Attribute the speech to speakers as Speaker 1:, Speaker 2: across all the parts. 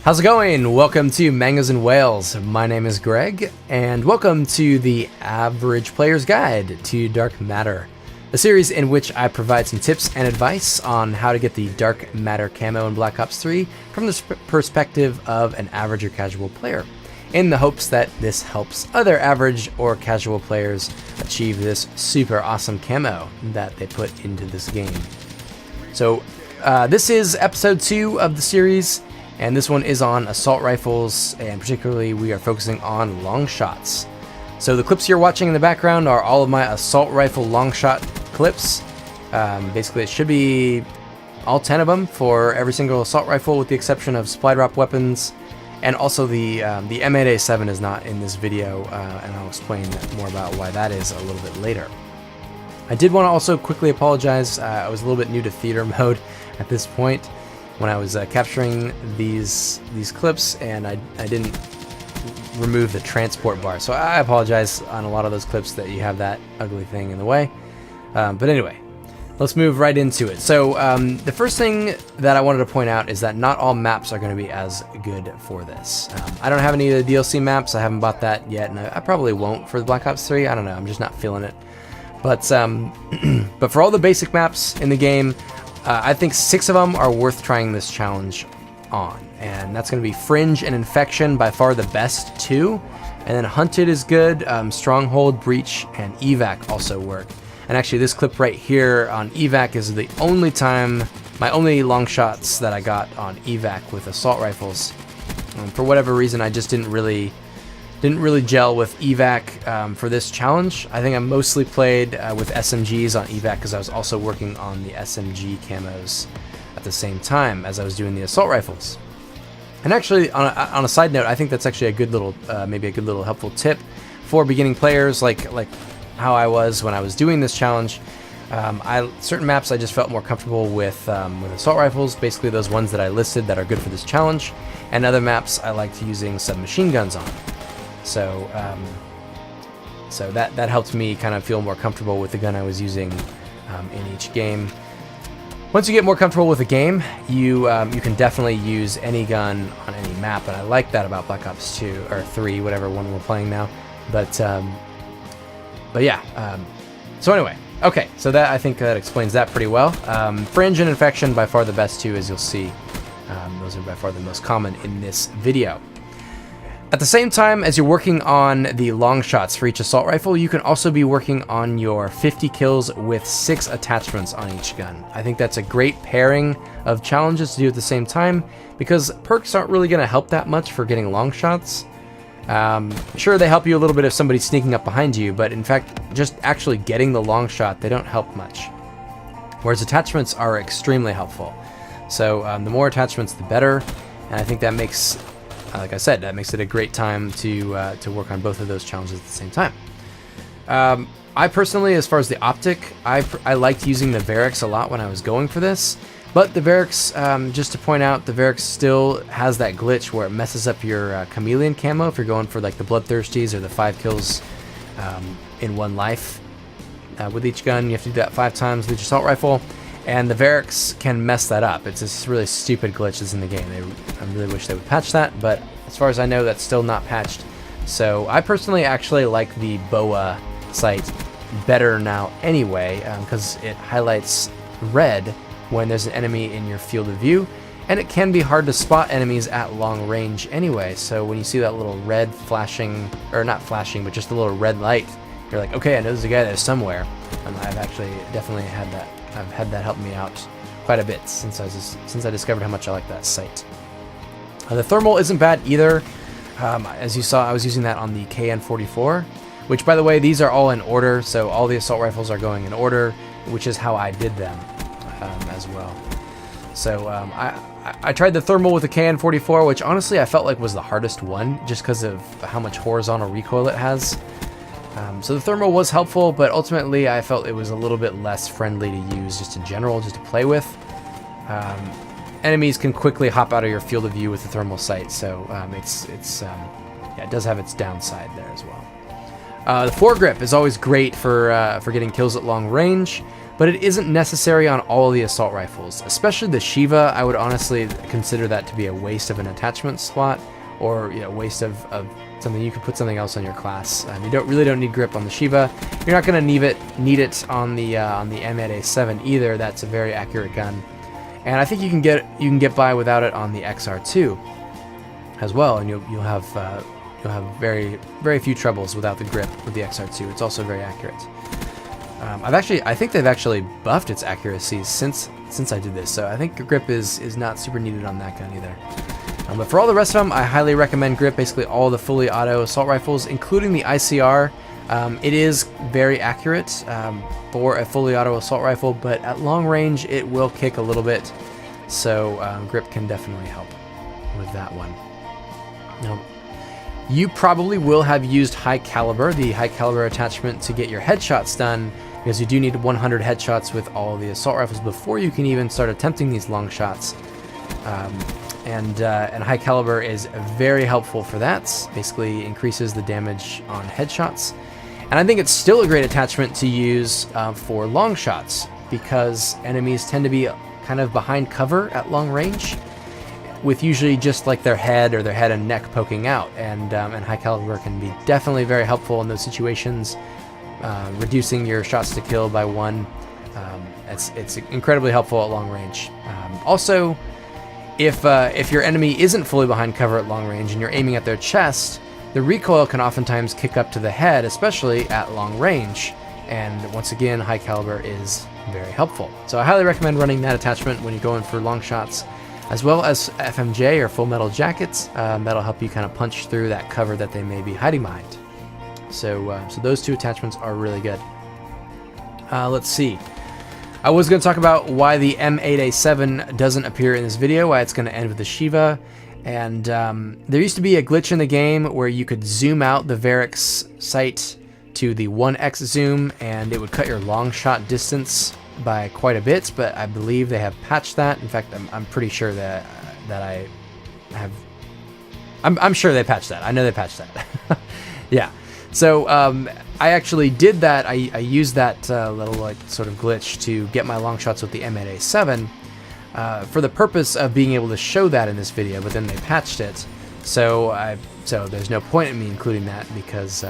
Speaker 1: How's it going? Welcome to Mangoes and Whales. My name is Greg, and welcome to the Average Player's Guide to Dark Matter, a series in which I provide some tips and advice on how to get the Dark Matter Camo in Black Ops 3 from the perspective of an average or casual player, in the hopes that this helps other average or casual players achieve this super awesome camo that they put into this game. So this is episode 2 of the series, and this one is on assault rifles, and particularly we are focusing on Longshots. So the clips you're watching in the background are all of my assault rifle Longshot clips. Basically it should be all 10 of them for every single assault rifle with the exception of supply drop weapons, and also the M8A7 is not in this video, and I'll explain more about why that is a little bit later. I did want to also quickly apologize. I was a little bit new to theater mode at this point when I was capturing these clips, and I didn't remove the transport bar, so I apologize on a lot of those clips that you have that ugly thing in the way. But anyway, let's move right into it. So the first thing that I wanted to point out is that not all maps are going to be as good for this. I don't have any of the DLC maps. I haven't bought that yet, and I probably won't for the Black Ops 3. I don't know. I'm just not feeling it. But but for all the basic maps in the game, I think 6 of them are worth trying this challenge on, and that's going to be Fringe and Infection, by far the best 2, and then Hunted is good, Stronghold, Breach, and Evac also work. And actually this clip right here on Evac is the only time, my only long shots that I got on Evac with assault rifles. For whatever reason, I just didn't really gel with Evac for this challenge. I think I mostly played with SMGs on Evac because I was also working on the SMG camos at the same time as I was doing the assault rifles. And actually, on a side note, I think that's actually a good little, maybe a good little helpful tip for beginning players, like how I was when I was doing this challenge. Certain maps I just felt more comfortable with assault rifles, basically those ones that I listed that are good for this challenge, and other maps I liked using submachine guns on. So so that helped me kind of feel more comfortable with the gun I was using in each game. Once you get more comfortable with the game, you can definitely use any gun on any map, and I like that about Black Ops 2 or 3, whatever one we're playing now. But yeah. So anyway, okay. So that, I think that explains that pretty well. Fringe and Infection, by far the best 2, as you'll see. Those are by far the most common in this video. At the same time as you're working on the long shots for each assault rifle, you can also be working on your 50 kills with 6 attachments on each gun. I think that's a great pairing of challenges to do at the same time, because perks aren't really going to help that much for getting long shots. Sure, they help you a little bit if somebody's sneaking up behind you, but in fact, just actually getting the long shot, they don't help much. Whereas attachments are extremely helpful. So the more attachments, the better, and I think that makes, like I said, that makes it a great time to work on both of those challenges at the same time. I personally, as far as the optic, I liked using the Varix a lot when I was going for this, but the Varix, just to point out, the Varix still has that glitch where it messes up your chameleon camo if you're going for like the Bloodthirsties or the 5 kills in one life. With each gun, you have to do that 5 times with each assault rifle, and the Varix can mess that up. It's this really stupid glitch that's in the game. I really wish they would patch that, but as far as I know, that's still not patched. So I personally actually like the BOA sight better now anyway, because it highlights red when there's an enemy in your field of view, and it can be hard to spot enemies at long range anyway. So when you see that little red flashing, or not flashing, but just a little red light, you're like, okay, I know there's a guy there somewhere. And I've actually definitely had that. I've had that help me out quite a bit since I discovered how much I like that sight. The thermal isn't bad either. As you saw, I was using that on the KN44, which, by the way, these are all in order, so all the assault rifles are going in order, which is how I did them as well. So I tried the thermal with the KN44, which honestly I felt like was the hardest one, just because of how much horizontal recoil it has. So the thermal was helpful, but ultimately I felt it was a little bit less friendly to use just in general, just to play with. Enemies can quickly hop out of your field of view with the thermal sight, so yeah, it does have its downside there as well. The foregrip is always great for getting kills at long range, but it isn't necessary on all the assault rifles. Especially the Shiva, I would honestly consider that to be a waste of an attachment slot, or waste of something. You could put something else on your class. You really don't need grip on the Shiva. You're not going to need it on the M8A7 either. That's a very accurate gun, and I think you can get by without it on the XR2 as well, and you'll have very few troubles without the grip with the XR2. It's also very accurate. I think they've actually buffed its accuracy since I did this, so I think grip is not super needed on that gun either. But for all the rest of them, I highly recommend grip. Basically all the fully auto assault rifles, including the ICR. It is very accurate for a fully auto assault rifle, but at long range it will kick a little bit, so grip can definitely help with that one. Now, you probably will have used high caliber, the high caliber attachment, to get your headshots done, because you do need 100 headshots with all the assault rifles before you can even start attempting these long shots. And high caliber is very helpful for that. Basically increases the damage on headshots. And I think it's still a great attachment to use for long shots, because enemies tend to be kind of behind cover at long range, with usually just like their head and neck poking out. And high caliber can be definitely very helpful in those situations, reducing your shots to kill by 1. It's incredibly helpful at long range. Also, if your enemy isn't fully behind cover at long range and you're aiming at their chest, the recoil can oftentimes kick up to the head, especially at long range. And once again, high caliber is very helpful. So I highly recommend running that attachment when you're going for long shots, as well as FMJ or full metal jackets. That'll help you kind of punch through that cover that they may be hiding behind. So those two attachments are really good. Let's see. I was going to talk about why the M8A7 doesn't appear in this video, why it's going to end with the Shiva. And there used to be a glitch in the game where you could zoom out the Varix sight to the 1x zoom, and it would cut your long shot distance by quite a bit, but I believe they have patched that. In fact, I'm pretty sure that I have... I'm sure they patched that. I know they patched that. Yeah. So I actually did that. I used that little sort of glitch to get my long shots with the M8A7 for the purpose of being able to show that in this video, but then they patched it. So there's no point in me including that, because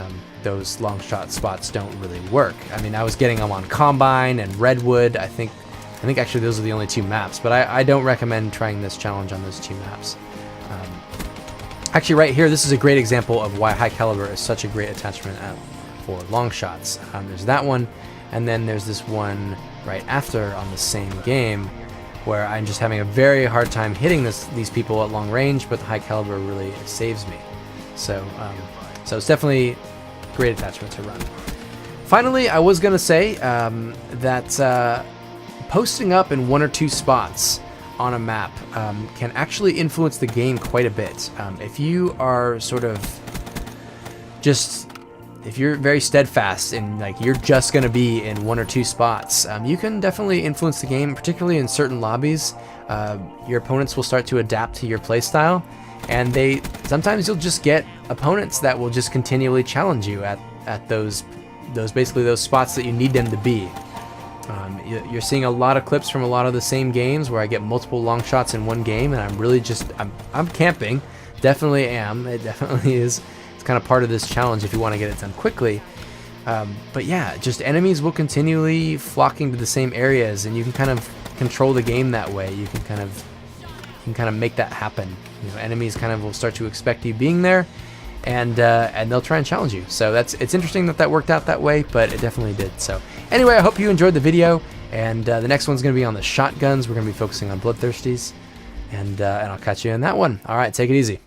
Speaker 1: those long shot spots don't really work. I mean, I was getting them on Combine and Redwood. I think actually those are the only 2 maps, but I don't recommend trying this challenge on those 2 maps. Actually, right here, this is a great example of why high caliber is such a great attachment for long shots. There's that one, and then there's this one right after on the same game, where I'm just having a very hard time hitting these people at long range, but the high caliber really saves me. So it's definitely a great attachment to run. Finally, I was gonna say that posting up in 1 or 2 spots on a map can actually influence the game quite a bit. If you are sort of if you're very steadfast and you're just going to be in 1 or 2 spots, you can definitely influence the game, particularly in certain lobbies. Your opponents will start to adapt to your playstyle, and sometimes you'll just get opponents that will just continually challenge you at those basically those spots that you need them to be. You're seeing a lot of clips from a lot of the same games where I get multiple long shots in one game, and I'm really I'm camping. Definitely am. It definitely is. It's kind of part of this challenge if you want to get it done quickly. But yeah, just enemies will continually flocking to the same areas, and you can kind of control the game that way. You can kind of make that happen. Enemies kind of will start to expect you being there, and they'll try and challenge you. So it's interesting that worked out that way, but it definitely did. So anyway, I hope you enjoyed the video, and the next one's going to be on the shotguns. We're going to be focusing on bloodthirsties, and I'll catch you in that one. All right, take it easy.